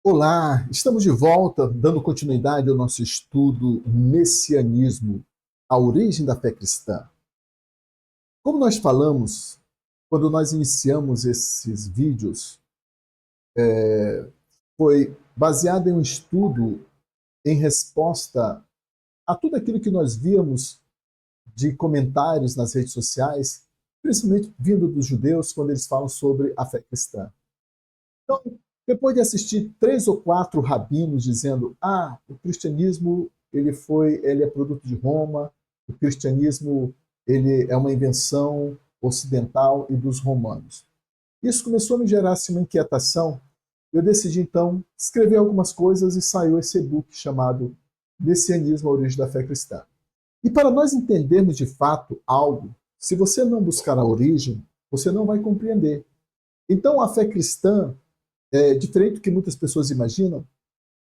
Olá, estamos de volta, dando continuidade ao nosso estudo Messianismo, a origem da fé cristã. Como nós falamos, quando nós iniciamos esses vídeos, foi baseado em um estudo em resposta a tudo aquilo que nós víamos de comentários nas redes sociais, principalmente vindo dos judeus, quando eles falam sobre a fé cristã. Então, depois de assistir 3 ou 4 rabinos dizendo: o cristianismo ele é produto de Roma, o cristianismo ele é uma invenção ocidental e dos romanos. Isso começou a me gerar assim, uma inquietação. Eu decidi então escrever algumas coisas e saiu esse e-book chamado Messianismo, a origem da fé cristã. E para nós entendermos de fato algo, se você não buscar a origem, você não vai compreender. Então a fé cristã, diferente do que muitas pessoas imaginam,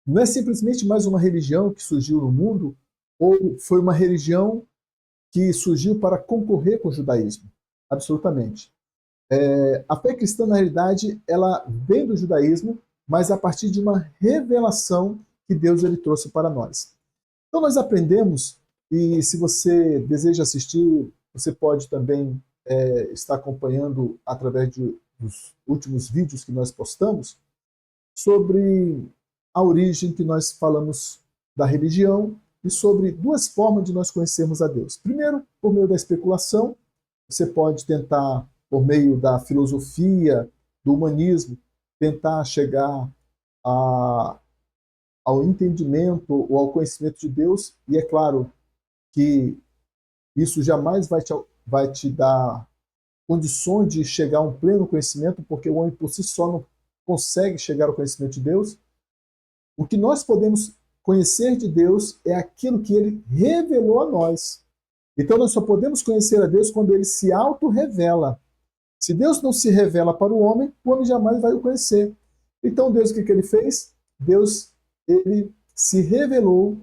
não é simplesmente mais uma religião que surgiu no mundo ou foi uma religião que surgiu para concorrer com o judaísmo. Absolutamente. A fé cristã, na realidade, ela vem do judaísmo, mas a partir de uma revelação que Deus ele trouxe para nós. Então nós aprendemos, e se você deseja assistir, você pode também estar acompanhando através dos últimos vídeos que nós postamos, sobre a origem que nós falamos da religião e sobre 2 formas de nós conhecermos a Deus. Primeiro, por meio da especulação, você pode tentar, por meio da filosofia, do humanismo, tentar chegar a, ao entendimento ou ao conhecimento de Deus, e é claro que isso jamais vai te dar condições de chegar a um pleno conhecimento, porque o homem por si só não consegue chegar ao conhecimento de Deus. O que nós podemos conhecer de Deus é aquilo que ele revelou a nós. Então nós só podemos conhecer a Deus quando ele se auto-revela. Se Deus não se revela para o homem jamais vai o conhecer. Então Deus, o que ele fez? Deus, ele se revelou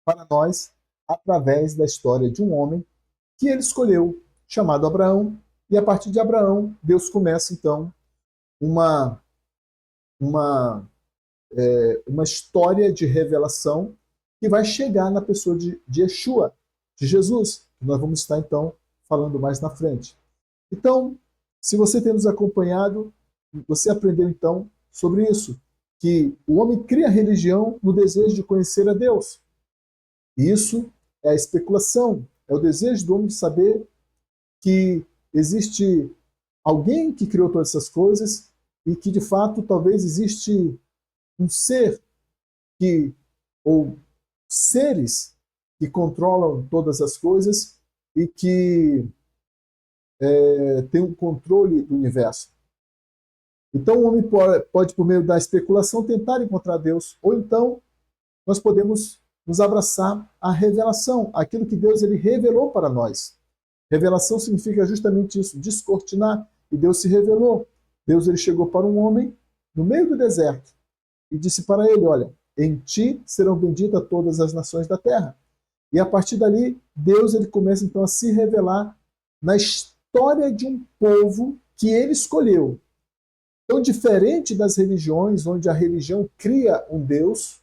para nós através da história de um homem que ele escolheu, chamado Abraão, e a partir de Abraão, Deus começa então uma, uma, uma história de revelação que vai chegar na pessoa de Yeshua, de Jesus, que nós vamos estar então falando mais na frente. Então, se você tem nos acompanhado, você aprendeu então sobre isso, que o homem cria religião no desejo de conhecer a Deus. E isso é a especulação, é o desejo do homem de saber que existe alguém que criou todas essas coisas e que de fato talvez existe um ser que, ou seres que controlam todas as coisas e que tem um controle do universo. Então o homem pode, por meio da especulação, tentar encontrar Deus, ou então nós podemos nos abraçar à revelação, aquilo que Deus ele revelou para nós. Revelação significa justamente isso, descortinar, e Deus se revelou. Deus ele chegou para um homem no meio do deserto e disse para ele: olha, em ti serão benditas todas as nações da terra. E a partir dali, Deus ele começa então a se revelar na história de um povo que ele escolheu. Então, diferente das religiões, onde a religião cria um Deus,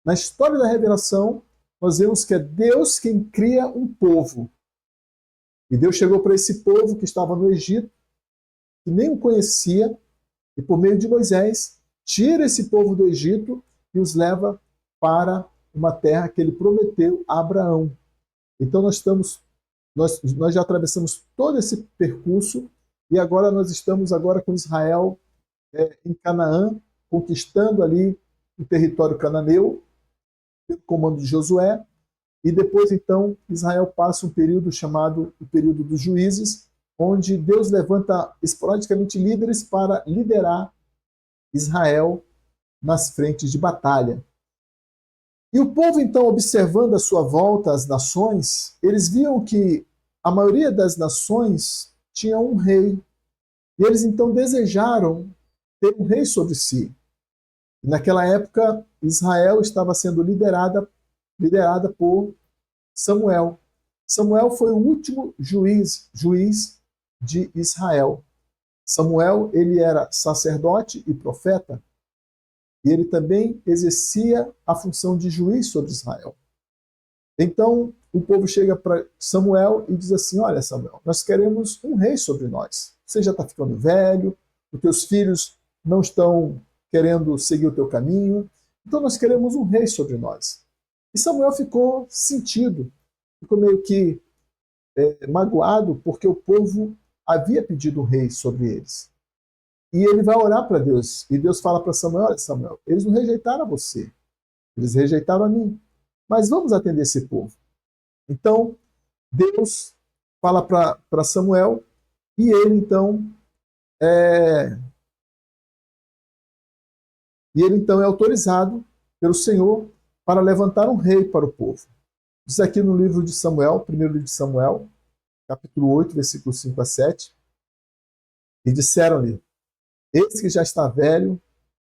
na história da revelação, nós vemos que é Deus quem cria um povo. E Deus chegou para esse povo que estava no Egito, que nem o conhecia, e por meio de Moisés, tira esse povo do Egito e os leva para uma terra que ele prometeu a Abraão. Então nós já atravessamos todo esse percurso e agora nós estamos agora com Israel em Canaã, conquistando ali o território cananeu, pelo comando de Josué, e depois então Israel passa um período chamado o período dos juízes, onde Deus levanta esporadicamente líderes para liderar Israel nas frentes de batalha. E o povo, então, observando a sua volta às nações, eles viam que a maioria das nações tinha um rei. E eles, então, desejaram ter um rei sobre si. E naquela época, Israel estava sendo liderada por Samuel. Samuel foi o último juiz de Israel. Samuel, ele era sacerdote e profeta. e ele também exercia a função de juiz sobre Israel. Então, o povo chega para Samuel e diz assim: olha, Samuel, nós queremos um rei sobre nós. Você já está ficando velho, os teus filhos não estão querendo seguir o teu caminho, então nós queremos um rei sobre nós. E Samuel ficou sentido, ficou meio que magoado, porque o povo havia pedido um rei sobre eles. E ele vai orar para Deus, e Deus fala para Samuel: olha, Samuel, eles não rejeitaram você, eles rejeitaram a mim, mas vamos atender esse povo. Então, Deus fala para Samuel, e ele então é autorizado pelo Senhor para levantar um rei para o povo. Diz aqui no livro de Samuel, primeiro livro de Samuel, capítulo 8, versículos 5 a 7, e disseram-lhe: eis que já está velho,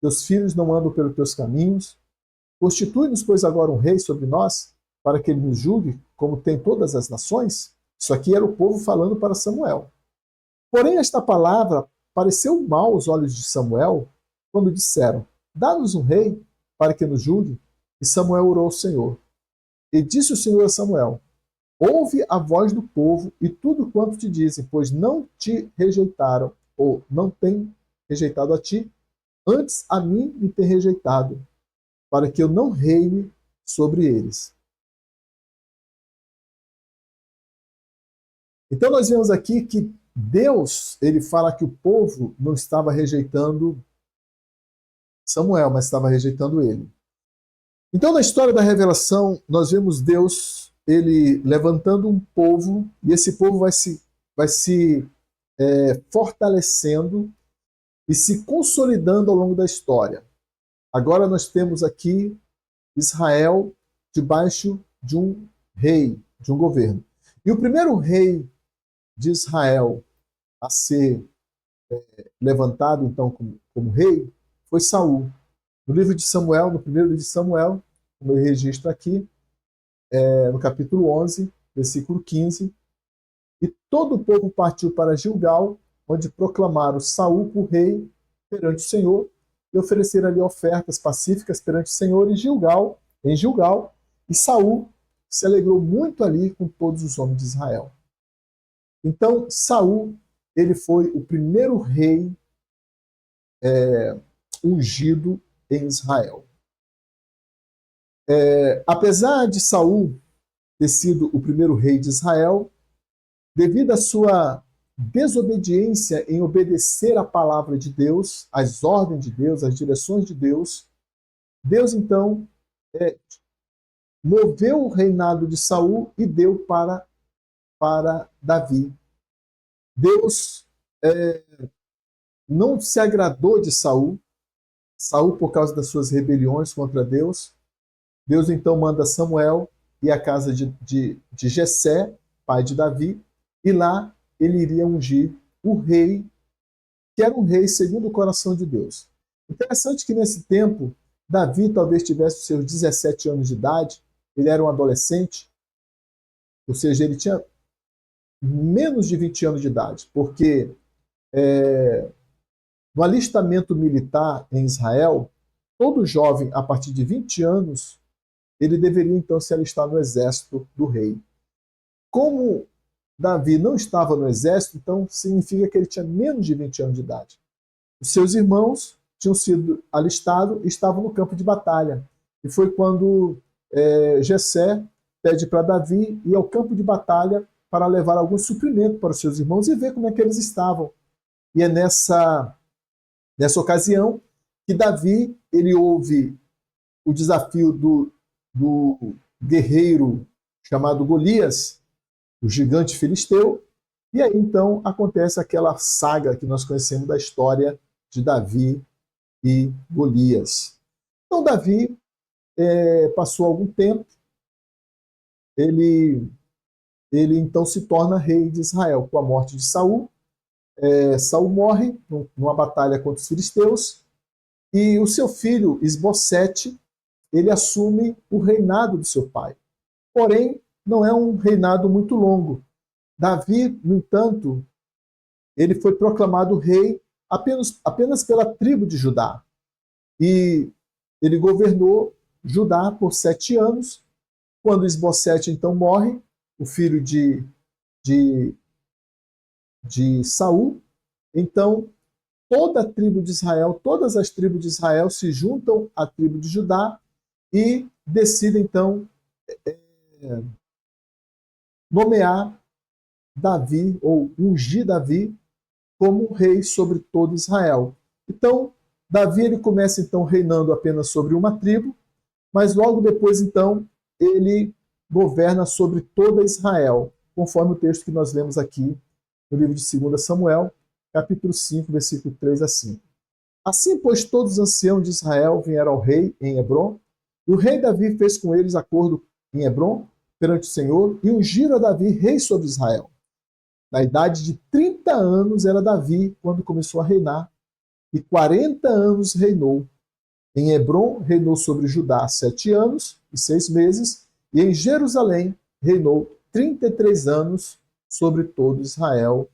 teus filhos não andam pelos teus caminhos, constitui-nos, pois, agora um rei sobre nós, para que ele nos julgue, como tem todas as nações. Isso aqui era o povo falando para Samuel. Porém, esta palavra pareceu mal aos olhos de Samuel, quando disseram: dá-nos um rei, para que nos julgue. E Samuel orou ao Senhor. E disse o Senhor a Samuel: ouve a voz do povo e tudo quanto te dizem, pois não te rejeitaram, ou não têm rejeitado a ti, antes a mim me tem rejeitado, para que eu não reine sobre eles. Então nós vemos aqui que Deus, ele fala que o povo não estava rejeitando Samuel, mas estava rejeitando ele. Então na história da revelação, nós vemos Deus, ele levantando um povo, e esse povo vai se fortalecendo e se consolidando ao longo da história. Agora nós temos aqui Israel debaixo de um rei, de um governo. E o primeiro rei de Israel a ser levantado então como rei foi Saul. No livro de Samuel, no primeiro livro de Samuel, como ele registra aqui, no capítulo 11, versículo 15, e todo o povo partiu para Gilgal, onde proclamaram Saul por rei perante o Senhor, e ofereceram ali ofertas pacíficas perante o Senhor em Gilgal, e Saul se alegrou muito ali com todos os homens de Israel. Então, Saul, ele foi o primeiro rei ungido em Israel. Apesar de Saul ter sido o primeiro rei de Israel, devido à sua desobediência em obedecer à palavra de Deus, às ordens de Deus, às direções de Deus, Deus então moveu o reinado de Saul e deu para Davi. Deus não se agradou de Saul, por causa das suas rebeliões contra Deus. Deus então manda Samuel ir à casa de Jessé, pai de Davi, e lá ele iria ungir o rei, que era um rei segundo o coração de Deus. Interessante que nesse tempo, Davi talvez tivesse os seus 17 anos de idade, ele era um adolescente, ou seja, ele tinha menos de 20 anos de idade, porque no alistamento militar em Israel, todo jovem a partir de 20 anos, ele deveria então se alistar no exército do rei. Como Davi não estava no exército, então significa que ele tinha menos de 20 anos de idade. Os seus irmãos tinham sido alistados e estavam no campo de batalha. E foi quando Jessé pede para Davi ir ao campo de batalha para levar algum suprimento para os seus irmãos e ver como é que eles estavam. E é nessa ocasião que Davi ele ouve o desafio do guerreiro chamado Golias, o gigante filisteu, e aí então acontece aquela saga que nós conhecemos da história de Davi e Golias. Então Davi passou algum tempo, ele então se torna rei de Israel com a morte de Saul. Saul morre numa batalha contra os filisteus e o seu filho Esbocete ele assume o reinado do seu pai. Porém, não é um reinado muito longo. Davi, no entanto, ele foi proclamado rei apenas pela tribo de Judá. E ele governou Judá por 7 anos. Quando Esbocete então morre, o filho de, de Saul, então toda a tribo de Israel, todas as tribos de Israel se juntam à tribo de Judá e decidem então nomear Davi, ou ungir Davi como rei sobre todo Israel. Então, Davi ele começa então reinando apenas sobre uma tribo, mas logo depois então ele governa sobre toda Israel, conforme o texto que nós lemos aqui no livro de 2 Samuel, capítulo 5, versículo 3 a 5. Assim, pois, todos os anciãos de Israel vieram ao rei em Hebrom, e o rei Davi fez com eles acordo em Hebrom perante o Senhor, e ungiram a Davi rei sobre Israel. Na idade de 30 anos era Davi quando começou a reinar, e 40 anos reinou. Em Hebrom reinou sobre Judá 7 anos e 6 meses, e em Jerusalém reinou 33 anos sobre todo Israel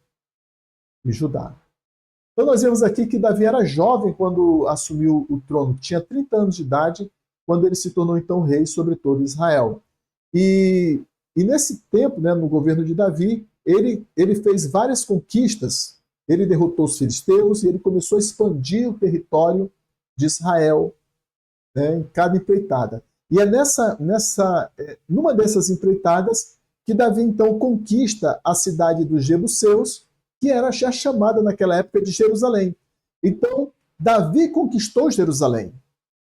e Judá. Então nós vemos aqui que Davi era jovem quando assumiu o trono, tinha 30 anos de idade, quando ele se tornou então rei sobre todo Israel. E nesse tempo, né, no governo de Davi, ele fez várias conquistas. Ele derrotou os filisteus e ele começou a expandir o território de Israel, né, em cada empreitada. E é numa dessas empreitadas que Davi então conquista a cidade dos Jebuseus, que era já chamada naquela época de Jerusalém. Então, Davi conquistou Jerusalém.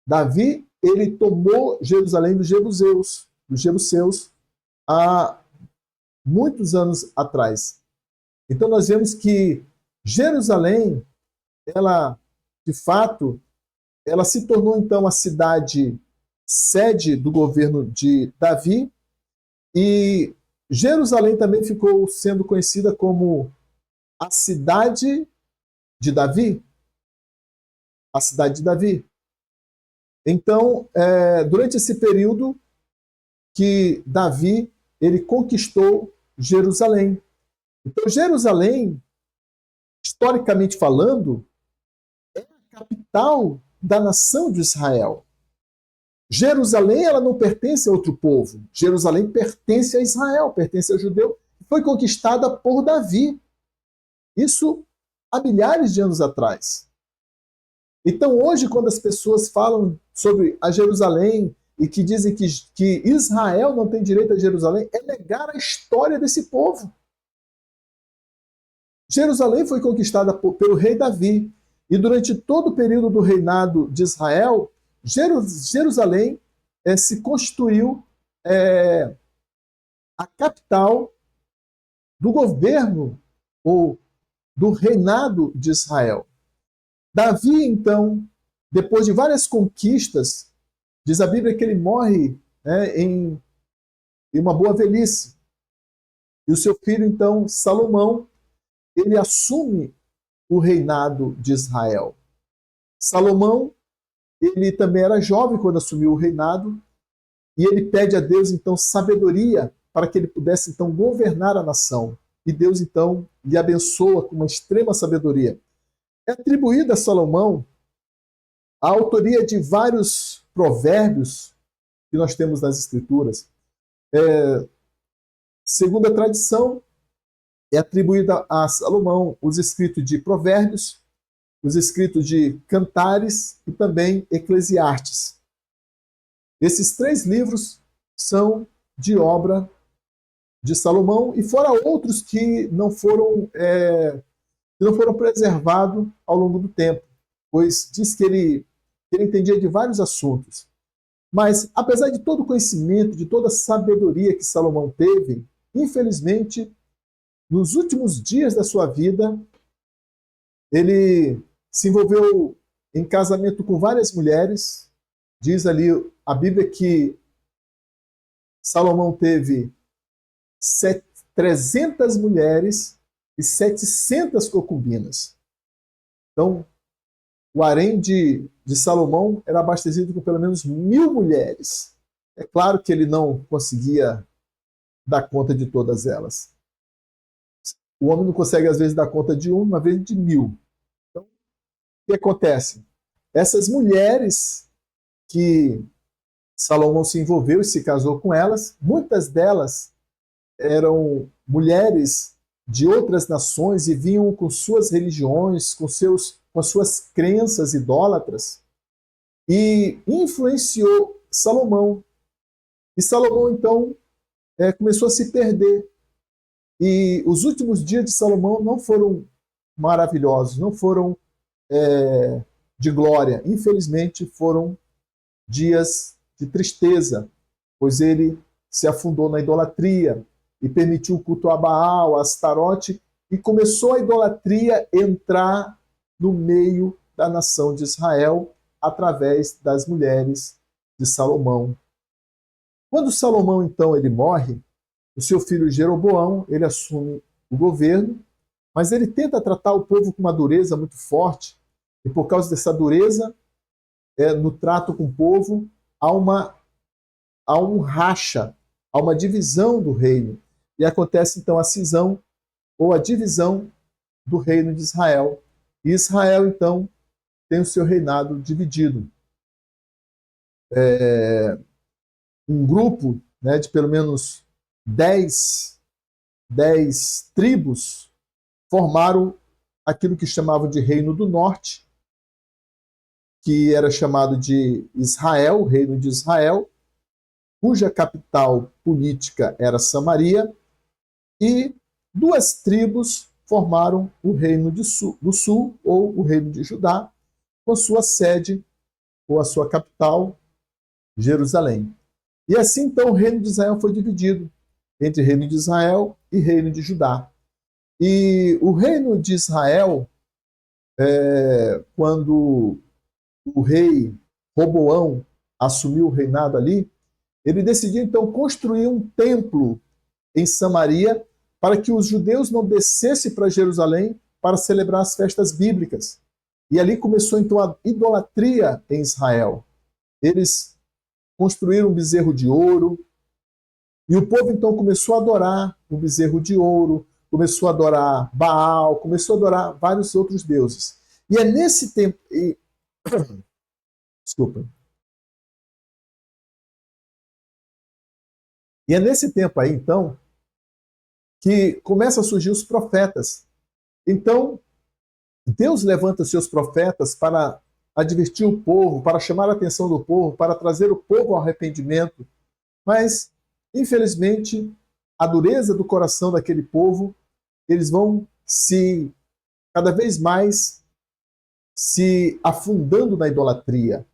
Davi, ele tomou Jerusalém dos Jebuseus, há muitos anos atrás. Então, nós vemos que Jerusalém, ela, de fato, ela se tornou então a cidade sede do governo de Davi, e Jerusalém também ficou sendo conhecida como a cidade de Davi, a cidade de Davi. Então, durante esse período que Davi ele conquistou Jerusalém. Então, Jerusalém, historicamente falando, é a capital da nação de Israel. Jerusalém ela não pertence a outro povo. Jerusalém pertence a Israel, pertence ao judeu. Foi conquistada por Davi. Isso há milhares de anos atrás. Então, hoje, quando as pessoas falam sobre a Jerusalém e que dizem que Israel não tem direito a Jerusalém, é negar a história desse povo. Jerusalém foi conquistada pelo rei Davi. E durante todo o período do reinado de Israel, Jerusalém se constituiu a capital do governo ou do reinado de Israel. Davi, então, depois de várias conquistas, diz a Bíblia que ele morre em uma boa velhice. E o seu filho, então, Salomão, ele assume o reinado de Israel. Salomão, ele também era jovem quando assumiu o reinado, e ele pede a Deus, então, sabedoria para que ele pudesse, então, governar a nação. E Deus, então, lhe abençoa com uma extrema sabedoria. É atribuída a Salomão a autoria de vários provérbios que nós temos nas Escrituras. Segundo a tradição, é atribuída a Salomão os escritos de Provérbios, os escritos de Cantares e também Eclesiastes. Esses 3 livros são de obra de Salomão, e fora outros que não foram preservados ao longo do tempo, pois diz que ele entendia de vários assuntos. Mas, apesar de todo o conhecimento, de toda a sabedoria que Salomão teve, infelizmente, nos últimos dias da sua vida, ele se envolveu em casamento com várias mulheres. Diz ali a Bíblia que Salomão teve 300 mulheres e 700 concubinas. Então, o harém de Salomão era abastecido com pelo menos 1000 mulheres. É claro que ele não conseguia dar conta de todas elas. O homem não consegue, às vezes, dar conta de uma vez de 1000. Então, o que acontece? Essas mulheres, que Salomão se envolveu e se casou com elas. Muitas delas eram mulheres de outras nações e vinham com suas religiões, com as suas crenças idólatras, e influenciou Salomão. E Salomão, então, começou a se perder. E os últimos dias de Salomão não foram maravilhosos, não foram de glória. Infelizmente, foram dias de tristeza, pois ele se afundou na idolatria e permitiu o culto a Baal, a Astarote, e começou a idolatria entrar no meio da nação de Israel através das mulheres de Salomão. Quando Salomão, então, ele morre, o seu filho Jeroboão, ele assume o governo, mas ele tenta tratar o povo com uma dureza muito forte, e por causa dessa dureza, no trato com o povo, há um racha, há uma divisão do reino. E acontece, então, a cisão ou a divisão do reino de Israel. E Israel, então, tem o seu reinado dividido. Um grupo, né, de pelo menos 10 tribos formaram aquilo que chamavam de Reino do Norte, que era chamado de Israel, o Reino de Israel, cuja capital política era Samaria, e 2 tribos formaram o Reino do Sul, ou o Reino de Judá, com sua sede, ou a sua capital, Jerusalém. E assim, então, o Reino de Israel foi dividido entre Reino de Israel e Reino de Judá. E o Reino de Israel, quando o rei Roboão assumiu o reinado ali, ele decidiu, então, construir um templo em Samaria para que os judeus não descessem para Jerusalém para celebrar as festas bíblicas. E ali começou, então, a idolatria em Israel. Eles construíram um bezerro de ouro, e o povo, então, começou a adorar o bezerro de ouro, começou a adorar Baal, começou a adorar vários outros deuses. E é nesse tempo... Desculpa. E é nesse tempo aí, então, que começam a surgir os profetas. Então, Deus levanta seus profetas para advertir o povo, para chamar a atenção do povo, para trazer o povo ao arrependimento. Mas, infelizmente, a dureza do coração daquele povo, eles vão cada vez mais se afundando na idolatria.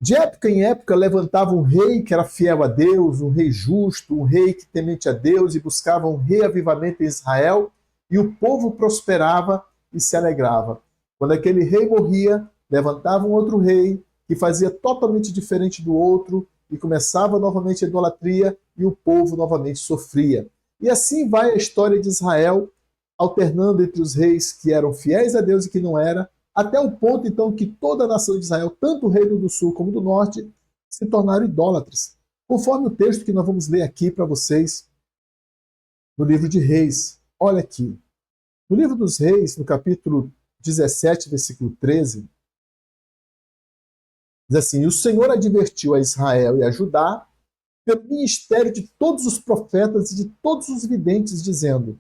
De época em época levantava um rei que era fiel a Deus, um rei justo, um rei que temente a Deus, e buscava um reavivamento em Israel, e o povo prosperava e se alegrava. Quando aquele rei morria, levantava um outro rei que fazia totalmente diferente do outro, e começava novamente a idolatria, e o povo novamente sofria. E assim vai a história de Israel, alternando entre os reis que eram fiéis a Deus e que não eram, até o ponto, então, que toda a nação de Israel, tanto o reino do sul como do norte, se tornaram idólatras. Conforme o texto que nós vamos ler aqui para vocês, no livro de Reis. Olha aqui. No livro dos Reis, no capítulo 17, versículo 13, diz assim: o Senhor advertiu a Israel e a Judá pelo ministério de todos os profetas e de todos os videntes, dizendo: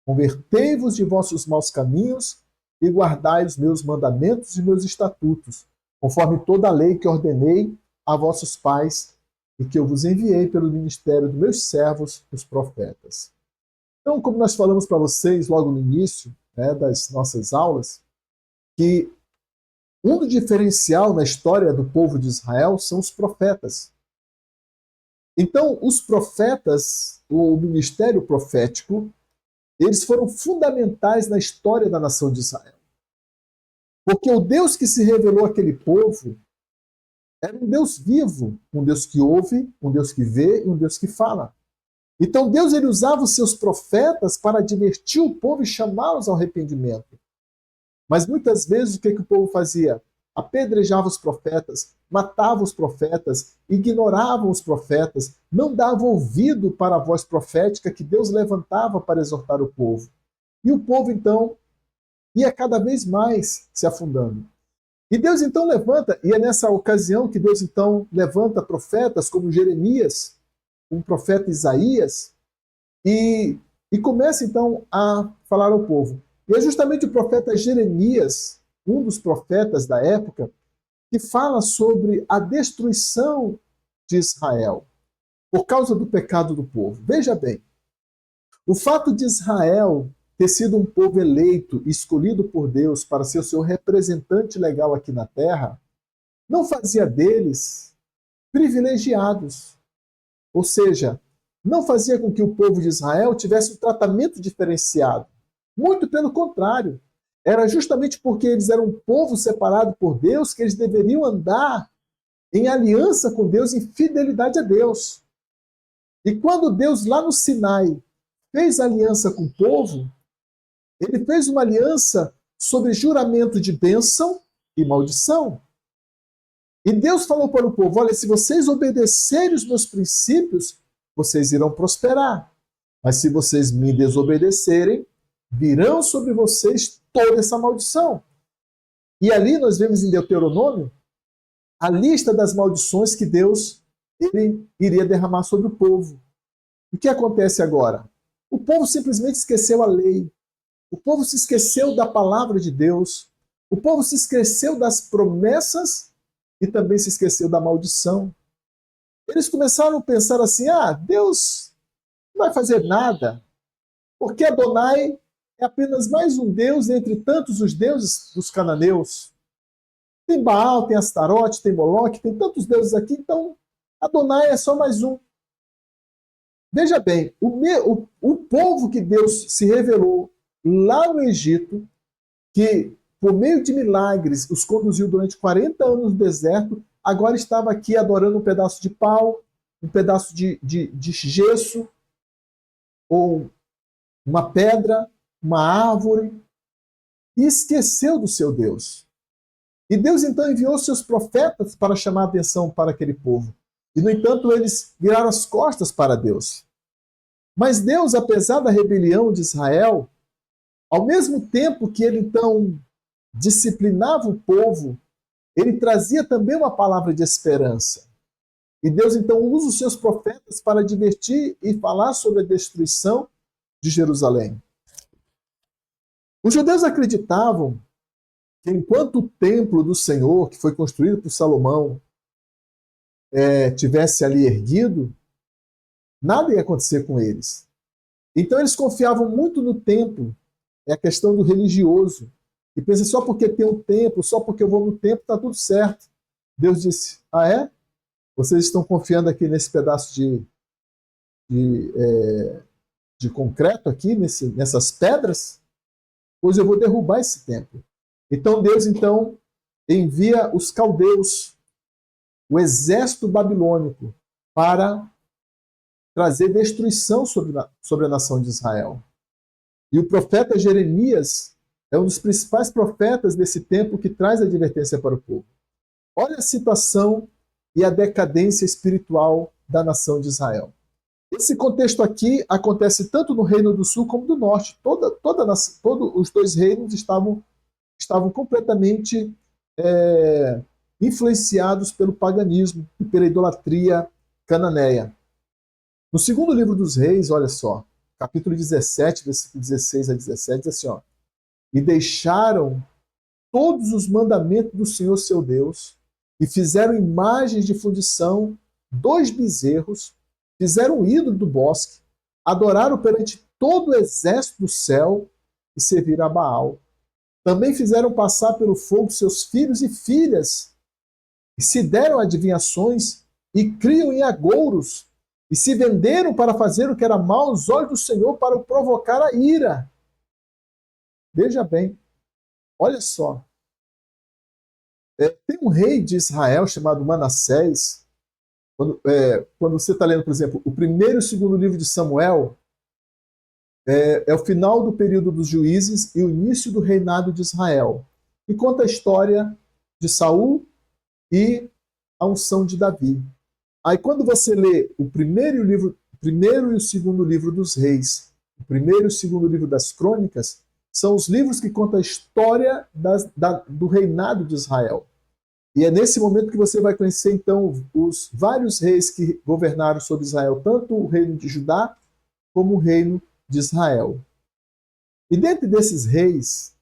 convertei-vos de vossos maus caminhos e guardai os meus mandamentos e meus estatutos, conforme toda a lei que ordenei a vossos pais e que eu vos enviei pelo ministério dos meus servos, os profetas. Então, como nós falamos para vocês logo no início, né, das nossas aulas, que um diferencial na história do povo de Israel são os profetas. Então, os profetas, o ministério profético, eles foram fundamentais na história da nação de Israel. Porque o Deus que se revelou àquele povo era um Deus vivo, um Deus que ouve, um Deus que vê e um Deus que fala. Então Deus ele usava os seus profetas para advertir o povo e chamá-los ao arrependimento. Mas muitas vezes o que o povo fazia? Apedrejava os profetas, matava os profetas, ignoravam os profetas, não dava ouvido para a voz profética que Deus levantava para exortar o povo. E o povo, então, ia cada vez mais se afundando. E Deus então levanta, e é nessa ocasião que Deus então levanta profetas como Jeremias, um profeta Isaías, e, e começa então a falar ao povo. E é justamente o profeta Jeremias, um dos profetas da época, que fala sobre a destruição de Israel por causa do pecado do povo. Veja bem, o fato de Israel ter sido um povo eleito, escolhido por Deus para ser o seu representante legal aqui na terra, não fazia deles privilegiados. Ou seja, não fazia com que o povo de Israel tivesse um tratamento diferenciado. Muito pelo contrário. Era justamente porque eles eram um povo separado por Deus que eles deveriam andar em aliança com Deus, em fidelidade a Deus. E quando Deus, lá no Sinai, fez aliança com o povo, ele fez uma aliança sobre juramento de bênção e maldição. E Deus falou para o povo, olha, se vocês obedecerem os meus princípios, vocês irão prosperar. Mas se vocês me desobedecerem, virão sobre vocês toda essa maldição. E ali nós vemos em Deuteronômio a lista das maldições que Deus iria derramar sobre o povo. O que acontece agora? O povo simplesmente esqueceu a lei. O povo se esqueceu da palavra de Deus. O povo se esqueceu das promessas e também se esqueceu da maldição. Eles começaram a pensar assim, Deus não vai fazer nada, porque Adonai é apenas mais um Deus entre tantos os deuses dos cananeus. Tem Baal, tem Astarote, tem Moloque, tem tantos deuses aqui, então Adonai é só mais um. Veja bem, o povo que Deus se revelou lá no Egito, que por meio de milagres os conduziu durante 40 anos no deserto, agora estava aqui adorando um pedaço de pau, um pedaço de gesso, ou uma pedra, uma árvore, e esqueceu do seu Deus. E Deus então enviou seus profetas para chamar a atenção para aquele povo. E, no entanto, eles viraram as costas para Deus. Mas Deus, apesar da rebelião de Israel, ao mesmo tempo que ele então disciplinava o povo, ele trazia também uma palavra de esperança. E Deus então usa os seus profetas para advertir e falar sobre a destruição de Jerusalém. Os judeus acreditavam que enquanto o templo do Senhor, que foi construído por Salomão, tivesse ali erguido, nada ia acontecer com eles. Então eles confiavam muito no templo. É a questão do religioso. E pensa, só porque tem um templo, só porque eu vou no templo, está tudo certo. Deus disse, vocês estão confiando aqui nesse pedaço de concreto aqui, nessas pedras? Pois eu vou derrubar esse templo. Então Deus envia os caldeus, o exército babilônico, para trazer destruição sobre a nação de Israel. E o profeta Jeremias é um dos principais profetas desse tempo que traz advertência para o povo. Olha a situação e a decadência espiritual da nação de Israel. Esse contexto aqui acontece tanto no Reino do Sul como do Norte. Todos os dois reinos estavam completamente influenciados pelo paganismo e pela idolatria cananeia. No segundo livro dos Reis, olha só, capítulo 17, versículo 16 a 17, diz assim, e deixaram todos os mandamentos do Senhor seu Deus, e fizeram imagens de fundição, 2 bezerros, fizeram um ídolo do bosque, adoraram perante todo o exército do céu e serviram a Baal. Também fizeram passar pelo fogo seus filhos e filhas, e se deram adivinhações, e criam em agouros, e se venderam para fazer o que era mal aos olhos do Senhor, para o provocar a ira. Veja bem, olha só. Tem um rei de Israel chamado Manassés. Quando você está lendo, por exemplo, o primeiro e o segundo livro de Samuel, é o final do período dos juízes e o início do reinado de Israel. E conta a história de Saul e a unção de Davi. Aí quando você lê o primeiro e o segundo livro dos reis, o primeiro e o segundo livro das crônicas, são os livros que contam a história do reinado de Israel. E é nesse momento que você vai conhecer, então, os vários reis que governaram sobre Israel, tanto o reino de Judá como o reino de Israel. E dentre desses reis,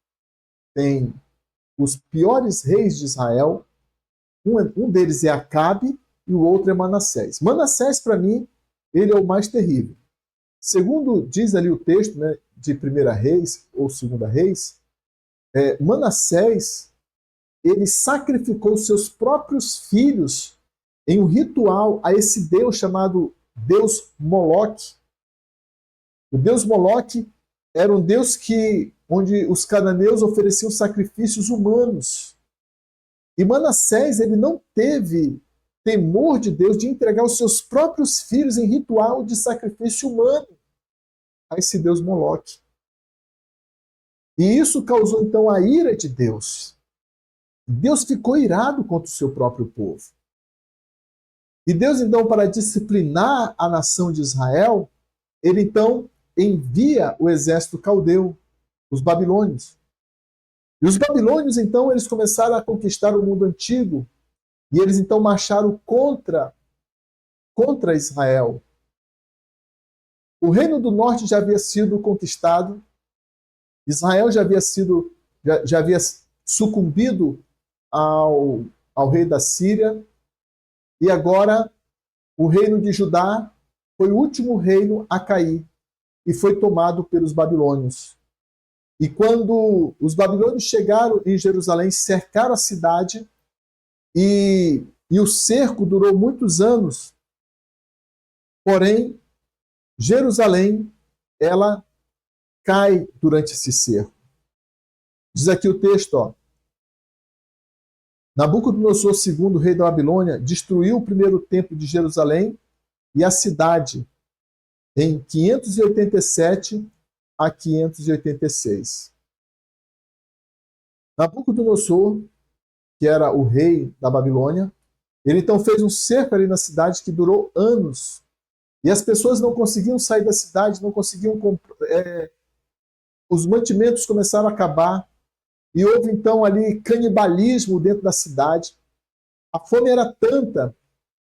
tem os piores reis de Israel. Um deles é Acabe e o outro é Manassés. Manassés, para mim, ele é o mais terrível. Segundo diz ali o texto, né, de 1 Reis ou 2 Reis, Manassés, ele sacrificou seus próprios filhos em um ritual a esse deus chamado Deus Moloque. O Deus Moloque era um deus onde os cananeus ofereciam sacrifícios humanos. E Manassés, ele não teve temor de Deus de entregar os seus próprios filhos em ritual de sacrifício humano a esse Deus Moloque. E isso causou, então, a ira de Deus. Deus ficou irado contra o seu próprio povo. E Deus, então, para disciplinar a nação de Israel, ele, então, envia o exército caldeu, os babilônios. E os babilônios, então, eles começaram a conquistar o mundo antigo, e eles, então, marcharam contra Israel. O reino do norte já havia sido conquistado, Israel já havia sucumbido ao rei da Síria, e agora o reino de Judá foi o último reino a cair, e foi tomado pelos babilônios. E quando os babilônios chegaram em Jerusalém, cercaram a cidade, e o cerco durou muitos anos. Porém, Jerusalém, ela cai durante esse cerco. Diz aqui o texto, ó. Nabucodonosor II, rei da Babilônia, destruiu o primeiro templo de Jerusalém e a cidade em 587 a 586. Nabucodonosor, que era o rei da Babilônia, ele então fez um cerco ali na cidade que durou anos. E as pessoas não conseguiam sair da cidade, não conseguiam os mantimentos começaram a acabar. E houve então ali canibalismo dentro da cidade. A fome era tanta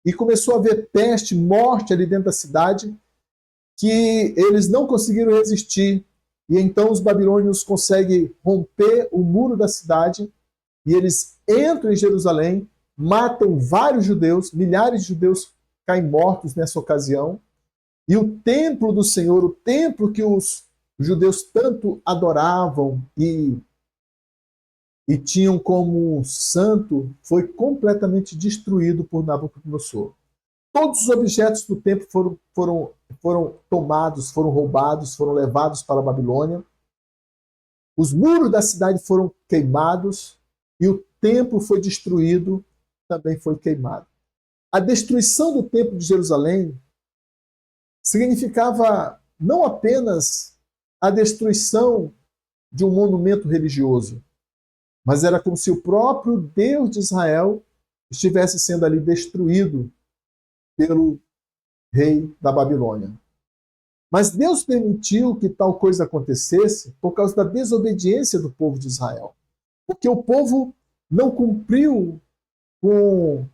e começou a haver peste, morte ali dentro da cidade, que eles não conseguiram resistir. E então os babilônios conseguem romper o muro da cidade e eles entram em Jerusalém, matam vários judeus, milhares de judeus caem mortos nessa ocasião. E o templo do Senhor, o templo que os judeus tanto adoravam e tinham como santo, foi completamente destruído por Nabucodonosor. Todos os objetos do templo foram tomados, foram roubados, foram levados para a Babilônia. Os muros da cidade foram queimados e o templo foi destruído, também foi queimado. A destruição do templo de Jerusalém significava não apenas a destruição de um monumento religioso, mas era como se o próprio Deus de Israel estivesse sendo ali destruído pelo rei da Babilônia. Mas Deus permitiu que tal coisa acontecesse por causa da desobediência do povo de Israel. Porque o povo não cumpriu com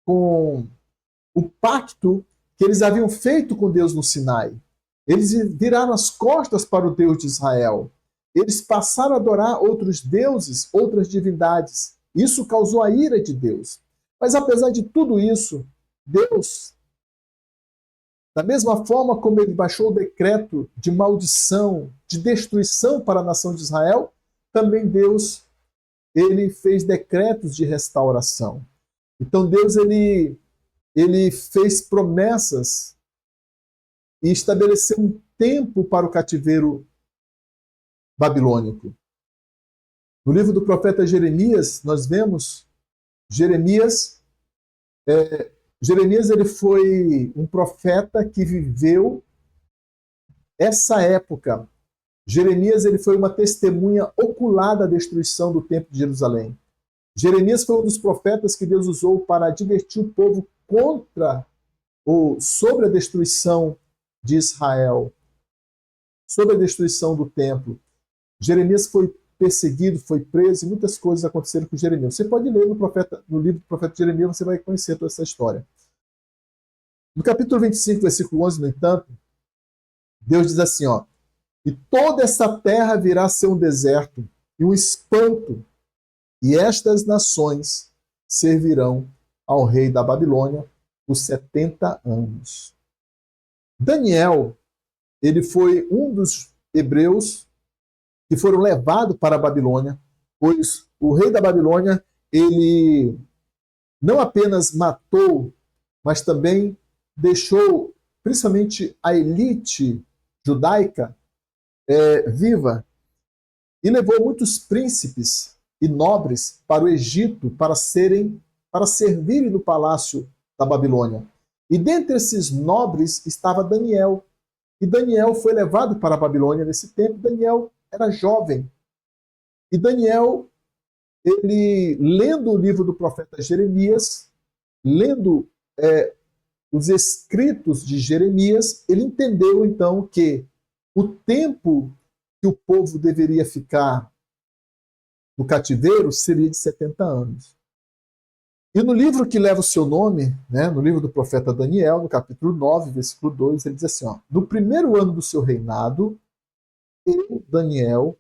o pacto que eles haviam feito com Deus no Sinai. Eles viraram as costas para o Deus de Israel. Eles passaram a adorar outros deuses, outras divindades. Isso causou a ira de Deus. Mas apesar de tudo isso, Deus, da mesma forma como ele baixou o decreto de maldição, de destruição para a nação de Israel, também Deus, ele fez decretos de restauração. Então Deus, ele fez promessas e estabeleceu um tempo para o cativeiro babilônico. No livro do profeta Jeremias, nós vemos Jeremias ele foi um profeta que viveu essa época. Jeremias ele foi uma testemunha ocular da destruição do templo de Jerusalém. Jeremias foi um dos profetas que Deus usou para advertir o povo contra ou sobre a destruição de Israel, sobre a destruição do templo. Jeremias foi perseguido, foi preso, e muitas coisas aconteceram com Jeremias. Você pode ler no livro do profeta Jeremias, você vai conhecer toda essa história. No capítulo 25, versículo 11, no entanto, Deus diz assim, ó, e toda essa terra virá a ser um deserto e um espanto, e estas nações servirão ao rei da Babilônia por 70 anos. Daniel, ele foi um dos hebreus que foram levados para a Babilônia, pois o rei da Babilônia, ele não apenas matou, mas também deixou, principalmente a elite judaica, viva, e levou muitos príncipes e nobres para o Egito para servirem no palácio da Babilônia. E dentre esses nobres estava Daniel. E Daniel foi levado para a Babilônia nesse tempo. Daniel era jovem. E Daniel, ele, lendo o livro do profeta Jeremias, lendo os escritos de Jeremias, ele entendeu então que o tempo que o povo deveria ficar no cativeiro seria de 70 anos. E no livro que leva o seu nome, né, no livro do profeta Daniel, no capítulo 9, versículo 2, ele diz assim, ó, no primeiro ano do seu reinado, eu, Daniel,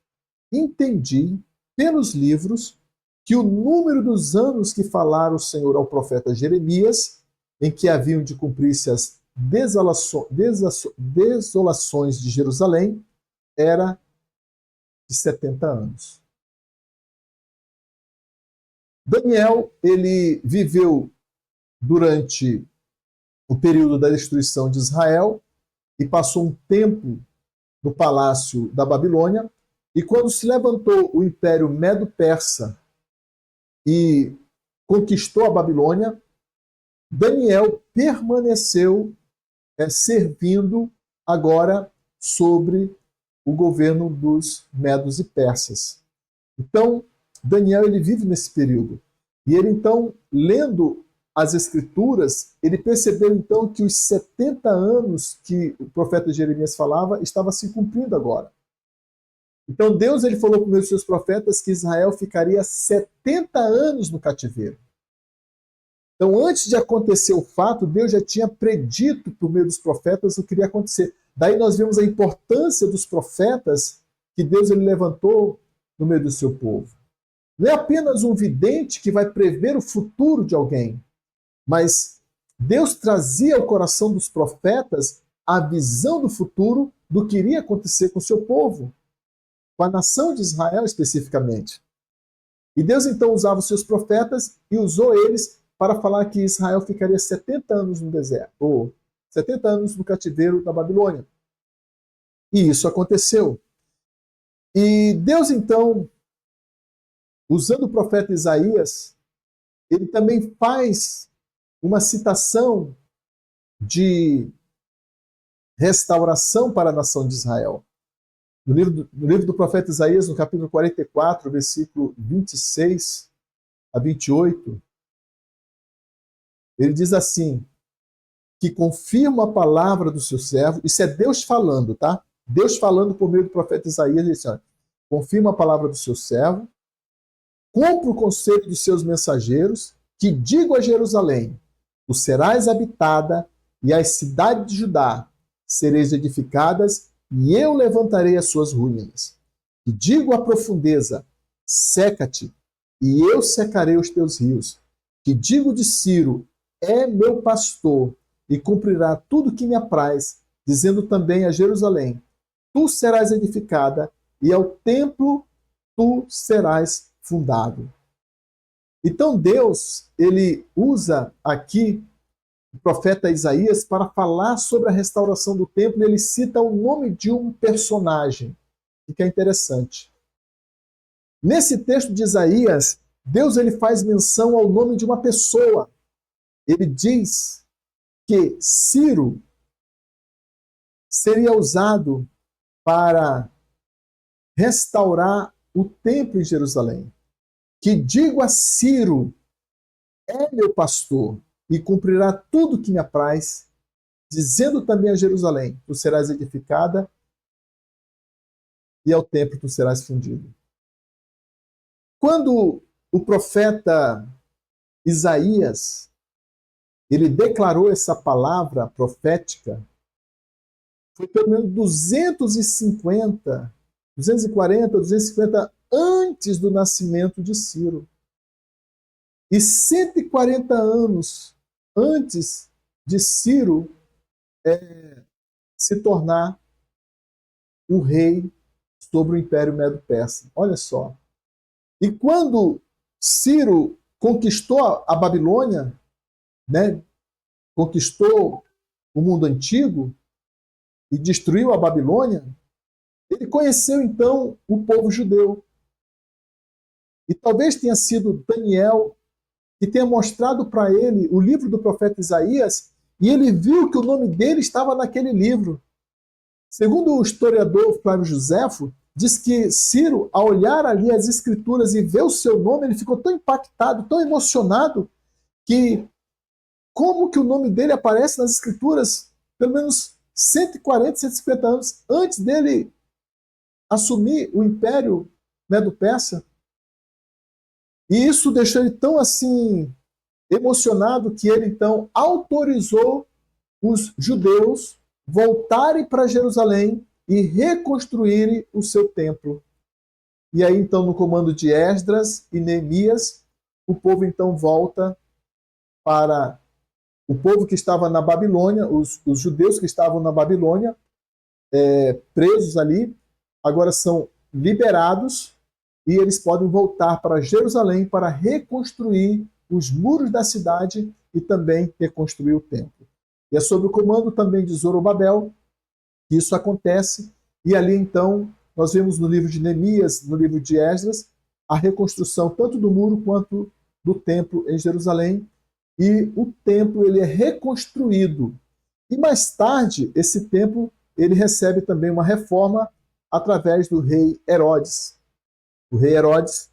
entendi pelos livros que o número dos anos que falara o Senhor ao profeta Jeremias, em que haviam de cumprir-se as desolações de Jerusalém, era de 70 anos. Daniel, ele viveu durante o período da destruição de Israel e passou um tempo no palácio da Babilônia, e quando se levantou o Império Medo-Persa e conquistou a Babilônia, Daniel permaneceu servindo agora sobre o governo dos medos e persas. Então, Daniel, ele vive nesse período. E ele, então, lendo as escrituras, ele percebeu, então, que os 70 anos que o profeta Jeremias falava estava se cumprindo agora. Então, Deus, ele falou por meio dos seus profetas que Israel ficaria 70 anos no cativeiro. Então, antes de acontecer o fato, Deus já tinha predito por meio dos profetas o que iria acontecer. Daí nós vemos a importância dos profetas que Deus ele levantou no meio do seu povo. Não é apenas um vidente que vai prever o futuro de alguém, mas Deus trazia ao coração dos profetas a visão do futuro do que iria acontecer com o seu povo, com a nação de Israel especificamente. E Deus então usava os seus profetas e usou eles para falar que Israel ficaria 70 anos no deserto, ou 70 anos no cativeiro da Babilônia. E isso aconteceu. E Deus então, usando o profeta Isaías, ele também faz uma citação de restauração para a nação de Israel. No livro do profeta Isaías, no capítulo 44, versículo 26 a 28, ele diz assim, que confirma a palavra do seu servo, isso é Deus falando, tá? Deus falando por meio do profeta Isaías, ele diz assim, confirma a palavra do seu servo, cumpre o conselho dos seus mensageiros, que digo a Jerusalém, tu serás habitada, e as cidades de Judá sereis edificadas, e eu levantarei as suas ruínas. E digo à profundeza, seca-te, e eu secarei os teus rios. Que digo de Ciro, é meu pastor, e cumprirá tudo que me apraz, dizendo também a Jerusalém, tu serás edificada, e ao templo tu serás fundado. Então Deus, ele usa aqui o profeta Isaías para falar sobre a restauração do templo, e ele cita o nome de um personagem, que é interessante. Nesse texto de Isaías, Deus ele faz menção ao nome de uma pessoa. Ele diz que Ciro seria usado para restaurar o templo em Jerusalém. Que digo a Ciro, é meu pastor, e cumprirá tudo que me apraz, dizendo também a Jerusalém, tu serás edificada, e ao templo tu serás fundido. Quando o profeta Isaías ele declarou essa palavra profética, foi pelo menos 240, 250 antes do nascimento de Ciro. E 140 anos antes de Ciro se tornar o rei sobre o Império Medo-Persa. Olha só. E quando Ciro conquistou a Babilônia, né, conquistou o mundo antigo e destruiu a Babilônia, ele conheceu então o povo judeu. E talvez tenha sido Daniel que tenha mostrado para ele o livro do profeta Isaías, e ele viu que o nome dele estava naquele livro. Segundo o historiador Flávio Josefo, diz que Ciro, ao olhar ali as escrituras e ver o seu nome, ele ficou tão impactado, tão emocionado, que como que o nome dele aparece nas escrituras pelo menos 140, 150 anos antes dele assumir o Império Medo-Persa. E isso deixou ele tão assim emocionado que ele então autorizou os judeus voltarem para Jerusalém e reconstruírem o seu templo. E aí então no comando de Esdras e Neemias, o povo então volta para o povo que estava na Babilônia, os judeus que estavam na Babilônia, presos ali, agora são liberados e eles podem voltar para Jerusalém para reconstruir os muros da cidade e também reconstruir o templo. E é sob o comando também de Zorobabel que isso acontece, e ali então nós vemos no livro de Neemias, no livro de Esdras, a reconstrução tanto do muro quanto do templo em Jerusalém, e o templo ele é reconstruído. E mais tarde, esse templo ele recebe também uma reforma através do rei Herodes. O rei Herodes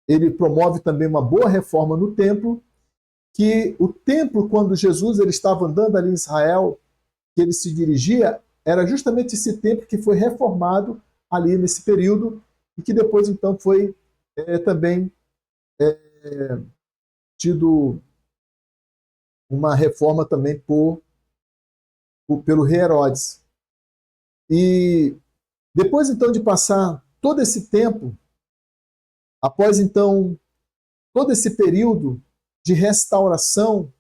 ele promove também uma boa reforma no templo, que o templo, quando Jesus ele estava andando ali em Israel, que ele se dirigia, era justamente esse templo que foi reformado ali nesse período e que depois então foi também tido uma reforma também pelo rei Herodes. E depois então de passar todo esse tempo, após então todo esse período de restauração,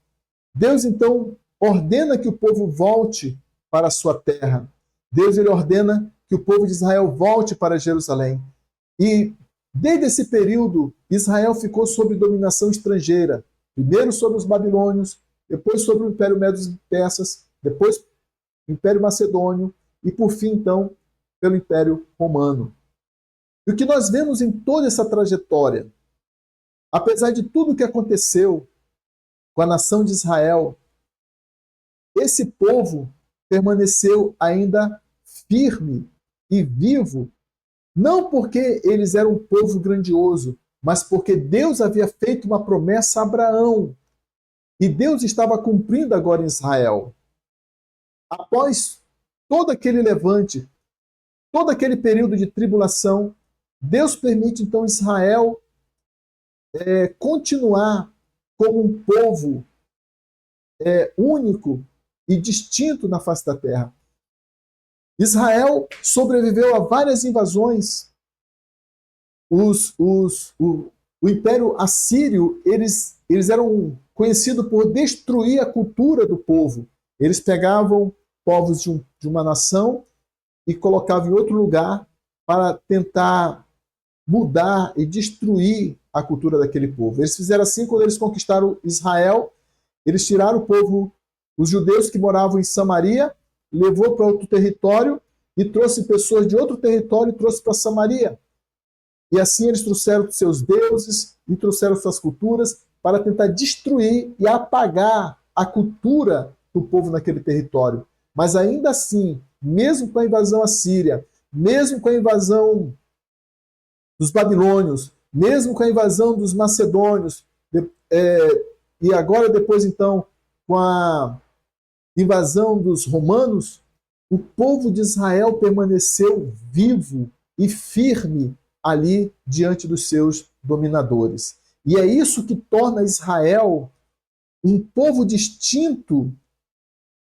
Deus então ordena que o povo volte para a sua terra. Deus ele ordena que o povo de Israel volte para Jerusalém. E desde esse período, Israel ficou sob dominação estrangeira. Primeiro sobre os babilônios, depois sobre o Império Medo-Persas, depois o Império Macedônio e por fim então pelo Império Romano. E o que nós vemos em toda essa trajetória, apesar de tudo o que aconteceu com a nação de Israel, esse povo permaneceu ainda firme e vivo, não porque eles eram um povo grandioso, mas porque Deus havia feito uma promessa a Abraão. E Deus estava cumprindo agora em Israel. Após todo aquele levante, todo aquele período de tribulação, Deus permite então Israel continuar como um povo único e distinto na face da terra. Israel sobreviveu a várias invasões. O Império Assírio, eles eram conhecidos por destruir a cultura do povo. Eles pegavam povos de uma nação e colocavam em outro lugar para tentar mudar e destruir a cultura daquele povo. Eles fizeram assim quando eles conquistaram Israel. Eles tiraram o povo, os judeus que moravam em Samaria, levou para outro território e trouxe pessoas de outro território e trouxe para Samaria. E assim eles trouxeram seus deuses e trouxeram suas culturas para tentar destruir e apagar a cultura do povo naquele território. Mas ainda assim, mesmo com a invasão assíria, mesmo com a invasão dos babilônios, mesmo com a invasão dos macedônios, e agora depois então com a invasão dos romanos, o povo de Israel permaneceu vivo e firme ali diante dos seus dominadores. E é isso que torna Israel um povo distinto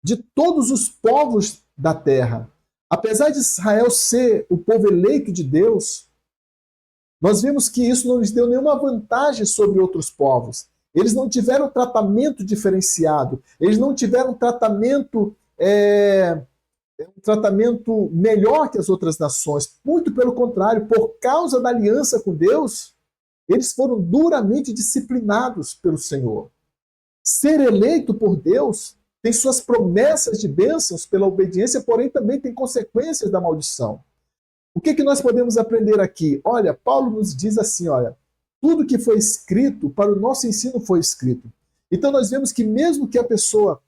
de todos os povos da terra. Apesar de Israel ser o povo eleito de Deus, nós vemos que isso não lhes deu nenhuma vantagem sobre outros povos. Eles não tiveram tratamento diferenciado, eles não tiveram tratamento melhor que as outras nações. Muito pelo contrário, por causa da aliança com Deus, eles foram duramente disciplinados pelo Senhor. Ser eleito por Deus tem suas promessas de bênçãos pela obediência, porém também tem consequências da maldição. O que nós podemos aprender aqui? Olha, Paulo nos diz assim, olha, tudo que foi escrito para o nosso ensino foi escrito. Então nós vemos que mesmo que a pessoa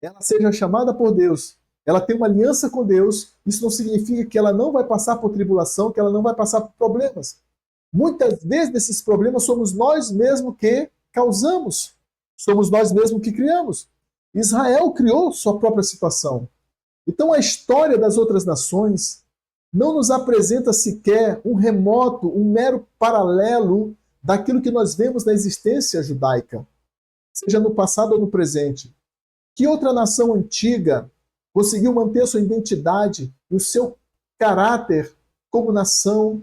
ela seja chamada por Deus, ela tem uma aliança com Deus, isso não significa que ela não vai passar por tribulação, que ela não vai passar por problemas. Muitas vezes esses problemas somos nós mesmos que causamos, somos nós mesmos que criamos. Israel criou sua própria situação. Então a história das outras nações não nos apresenta sequer um remoto, um mero paralelo daquilo que nós vemos na existência judaica, seja no passado ou no presente. Que outra nação antiga conseguiu manter sua identidade e o seu caráter como nação,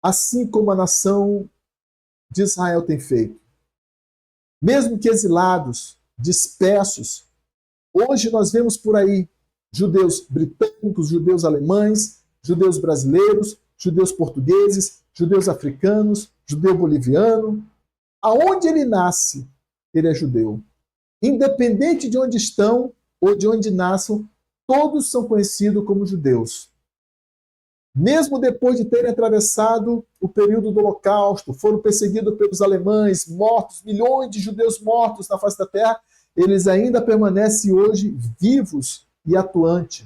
assim como a nação de Israel tem feito? Mesmo que exilados, dispersos, hoje nós vemos por aí judeus britânicos, judeus alemães, judeus brasileiros, judeus portugueses, judeus africanos, judeu boliviano. Aonde ele nasce, ele é judeu. Independente de onde estão ou de onde nasçam, todos são conhecidos como judeus. Mesmo depois de terem atravessado o período do Holocausto, foram perseguidos pelos alemães, mortos, milhões de judeus mortos na face da terra, eles ainda permanecem hoje vivos e atuantes.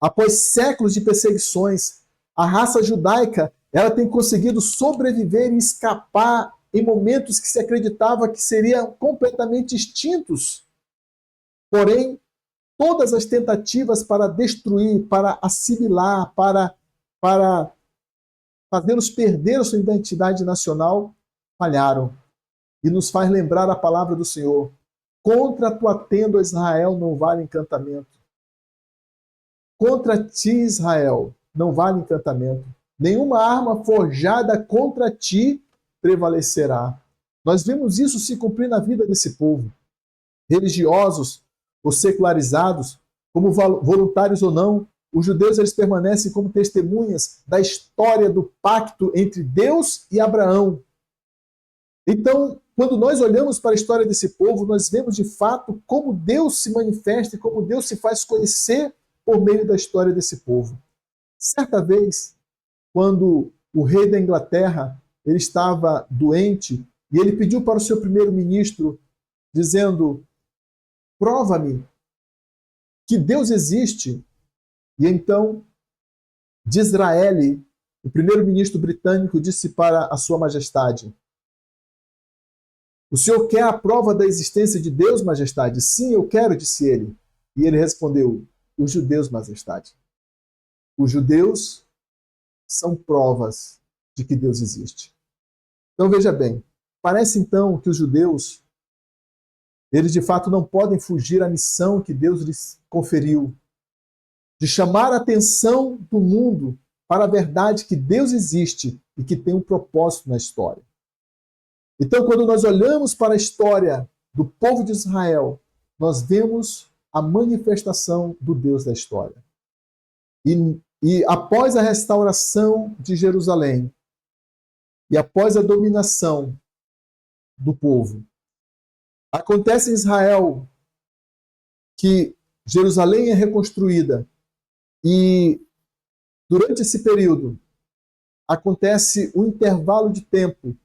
Após séculos de perseguições, a raça judaica ela tem conseguido sobreviver e escapar em momentos que se acreditava que seriam completamente extintos. Porém, todas as tentativas para destruir, para assimilar, para fazê-los perder a sua identidade nacional, falharam. E nos faz lembrar a palavra do Senhor. Contra a tua tenda, Israel, não vale encantamento. Contra ti, Israel, não vale encantamento. Nenhuma arma forjada contra ti prevalecerá. Nós vemos isso se cumprir na vida desse povo. Religiosos ou secularizados, como voluntários ou não, os judeus eles permanecem como testemunhas da história do pacto entre Deus e Abraão. Então, quando nós olhamos para a história desse povo, nós vemos de fato como Deus se manifesta e como Deus se faz conhecer por meio da história desse povo. Certa vez, quando o rei da Inglaterra ele estava doente e ele pediu para o seu primeiro-ministro, dizendo: prova-me que Deus existe. E então, Disraeli, o primeiro-ministro britânico, disse para a sua majestade: o senhor quer a prova da existência de Deus, majestade? Sim, eu quero, disse ele. E ele respondeu: os judeus, majestade. Os judeus são provas de que Deus existe. Então veja bem, parece então que os judeus, eles de fato não podem fugir à missão que Deus lhes conferiu, de chamar a atenção do mundo para a verdade que Deus existe e que tem um propósito na história. Então, quando nós olhamos para a história do povo de Israel, nós vemos a manifestação do Deus da história. E após a restauração de Jerusalém, e após a dominação do povo, acontece em Israel que Jerusalém é reconstruída, e durante esse período acontece um intervalo de tempo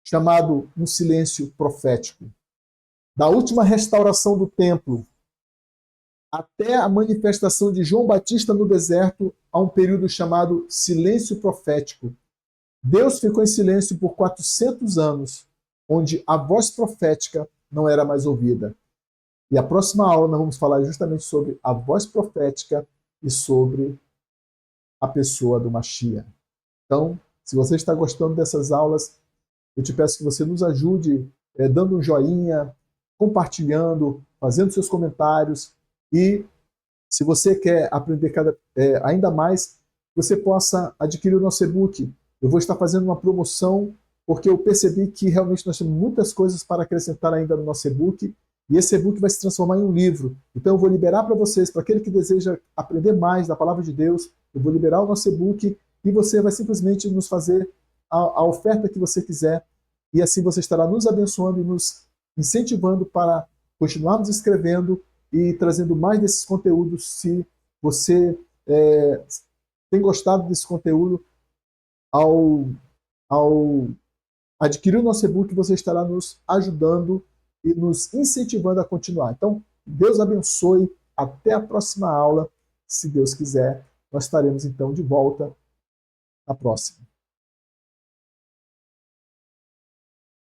chamado um silêncio profético. Da última restauração do templo até a manifestação de João Batista no deserto, há um período chamado silêncio profético. Deus ficou em silêncio por 400 anos, onde a voz profética não era mais ouvida. E a próxima aula nós vamos falar justamente sobre a voz profética e sobre a pessoa do Mashiach. Então, se você está gostando dessas aulas, eu te peço que você nos ajude dando um joinha, compartilhando, fazendo seus comentários e se você quer aprender ainda mais, você possa adquirir o nosso e-book. Eu vou estar fazendo uma promoção porque eu percebi que realmente nós temos muitas coisas para acrescentar ainda no nosso e-book e esse e-book vai se transformar em um livro. Então eu vou liberar para vocês, para aquele que deseja aprender mais da Palavra de Deus, eu vou liberar o nosso e-book e você vai simplesmente nos fazer a oferta que você quiser e assim você estará nos abençoando e nos incentivando para continuarmos escrevendo e trazendo mais desses conteúdos. Se você tem gostado desse conteúdo, ao adquirir o nosso e-book, você estará nos ajudando e nos incentivando a continuar. Então, Deus abençoe. Até a próxima aula. Se Deus quiser, nós estaremos então de volta na próxima.